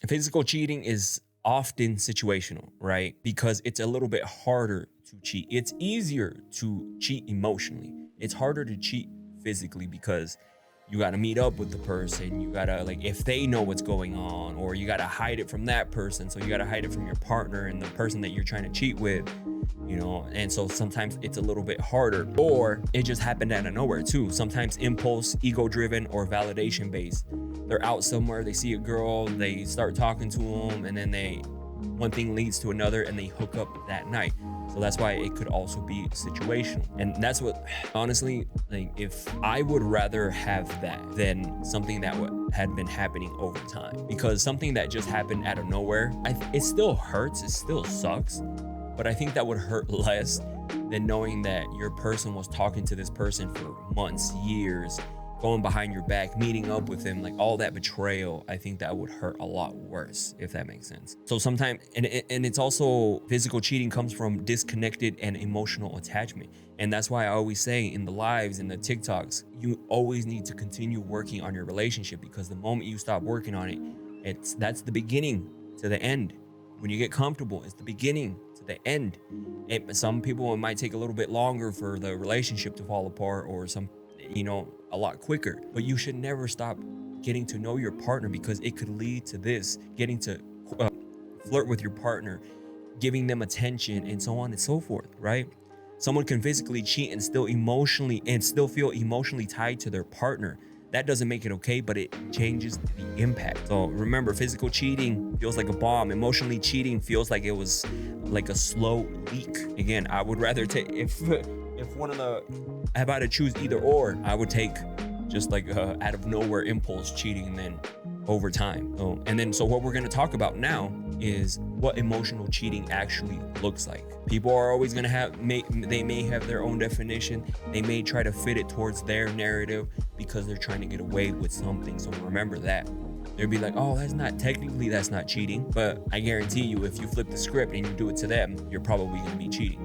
Physical cheating is often situational, right? Because it's a little bit harder to cheat. It's easier to cheat emotionally. It's harder to cheat physically because you got to meet up with the person. You got to, like, if they know what's going on, or you got to hide it from that person. So you got to hide it from your partner and the person that you're trying to cheat with, and so sometimes it's a little bit harder, or it just happened out of nowhere too. Sometimes impulse, ego driven, or validation based. They're out somewhere, they see a girl, they start talking to them, and then one thing leads to another and they hook up that night. So that's why it could also be situational. And that's what, honestly, like, if I would rather have that than something that had been happening over time. Because something that just happened out of nowhere, it still hurts, it still sucks, but I think that would hurt less than knowing that your person was talking to this person for months, years, going behind your back, meeting up with him, like all that betrayal. I think that would hurt a lot worse, if that makes sense. So sometimes, and it's also, physical cheating comes from disconnected and emotional attachment. And that's why I always say in the lives, in the TikToks, you always need to continue working on your relationship, because the moment you stop working on it, that's the beginning to the end. When you get comfortable, it's the beginning to the end. Some people, it might take a little bit longer for the relationship to fall apart, or a lot quicker. But you should never stop getting to know your partner, because it could lead to this, getting to flirt with your partner, giving them attention, and so on and so forth, right? Someone can physically cheat and still feel emotionally tied to their partner. That doesn't make it okay, but it changes the impact. So remember, physical cheating feels like a bomb. Emotionally cheating feels like it was like a slow leak. Again, I would rather take, if I had to choose either or, I would take just like out of nowhere impulse cheating, and then over time. So what we're going to talk about now is what emotional cheating actually looks like. People are always going to they may have their own definition. They may try to fit it towards their narrative because they're trying to get away with something. So remember that. They'll be like, oh, that's not cheating. But I guarantee you, if you flip the script and you do it to them, you're probably going to be cheating.